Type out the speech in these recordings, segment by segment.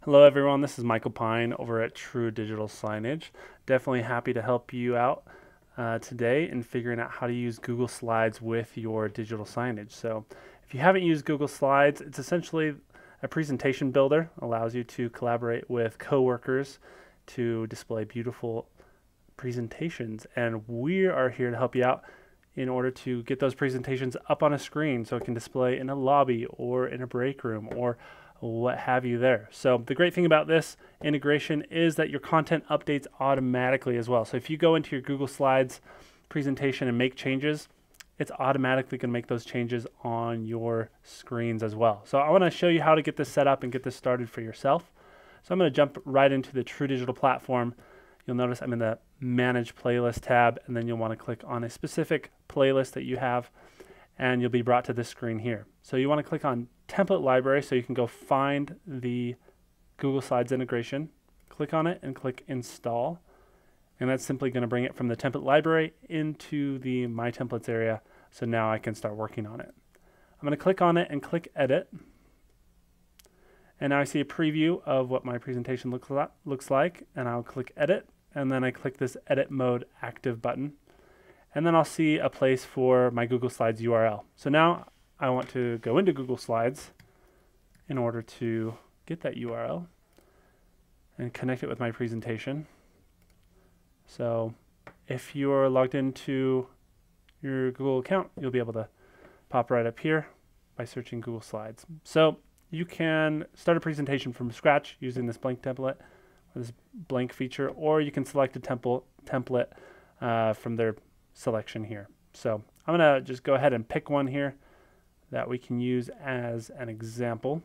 Hello everyone, this is Michael Pine over at truDigital Signage. Definitely happy to help you out today in figuring out how to use Google Slides with your digital signage. So if you haven't used Google Slides, it's essentially a presentation builder. Allows you to collaborate with coworkers to display beautiful presentations, and we are here to help you out in order to get those presentations up on a screen so it can display in a lobby or in a break room or what have you there. So the great thing about this integration is that your content updates automatically as well. So if you go into your Google Slides presentation and make changes, it's automatically going to make those changes on your screens as well. So I want to show you how to get this set up and get this started for yourself. So I'm going to jump right into the truDigital platform. You'll notice I'm in the Manage Playlist tab, and then you'll want to click on a specific playlist that you have, and you'll be brought to this screen here. So you want to click on Template Library so you can go find the Google Slides integration. Click on it and click Install. And that's simply going to bring it from the template library into the My Templates area. So now I can start working on it. I'm going to click on it and click Edit. And now I see a preview of what my presentation looks like. And I'll click Edit. And then I click this Edit Mode Active button. And then I'll see a place for my Google Slides URL. So now I want to go into Google Slides in order to get that URL and connect it with my presentation. So if you're logged into your Google account, you'll be able to pop right up here by searching Google Slides. So you can start a presentation from scratch using this blank template or this blank feature, or you can select a template from their selection here. So I'm going to just go ahead and pick one here that we can use as an example.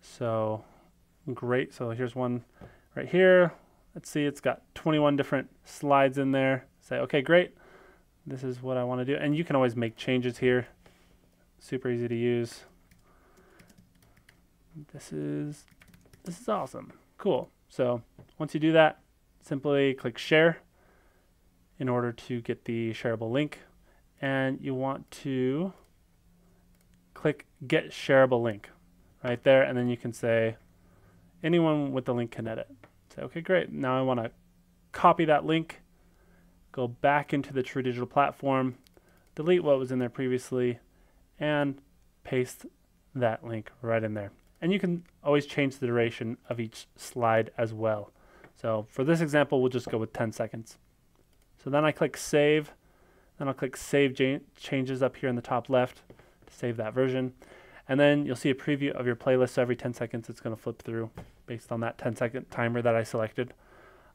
So great. So here's one right here. Let's see, it's got 21 different slides in there. Say, okay, great. This is what I want to do. And you can always make changes here. Super easy to use. This is awesome. Cool. So once you do that, simply click Share in order to get the shareable link. And you want to click Get Shareable Link right there. And then you can say, anyone with the link can edit. Say, okay, great. Now I want to copy that link, go back into the truDigital platform, delete what was in there previously, and paste that link right in there. And you can always change the duration of each slide as well. So for this example, we'll just go with 10 seconds. So then I click Save. Then I'll click Save Changes up here in the top left to save that version. And then you'll see a preview of your playlist. So every 10 seconds, it's going to flip through based on that 10-second timer that I selected.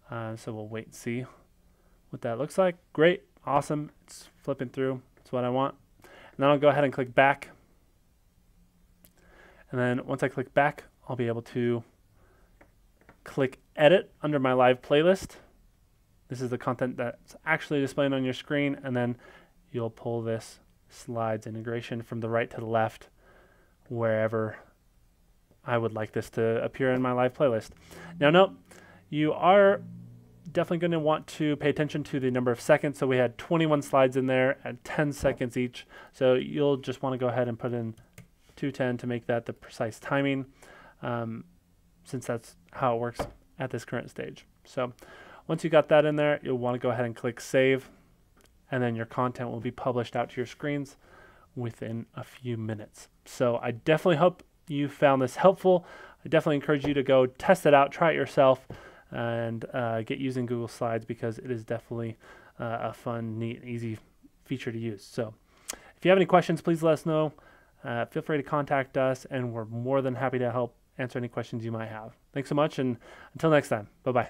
So we'll wait and see what that looks like. Great. Awesome. It's flipping through. That's what I want. And then I'll go ahead and click Back. And then once I click Back, I'll be able to click Edit under my live playlist. This is the content that's actually displaying on your screen, and then you'll pull this slides integration from the right to the left wherever I would like this to appear in my live playlist. Now note, you are definitely going to want to pay attention to the number of seconds. So we had 21 slides in there at 10 seconds each. So you'll just want to go ahead and put in 210 to make that the precise timing, since that's how it works at this current stage. So once you got that in there, you'll want to go ahead and click Save, and then your content will be published out to your screens within a few minutes. So I definitely hope you found this helpful. I definitely encourage you to go test it out, try it yourself, and get using Google Slides, because it is definitely a fun, neat, easy feature to use. So if you have any questions, please let us know. Feel free to contact us, and we're more than happy to help answer any questions you might have. Thanks so much, and until next time, bye-bye.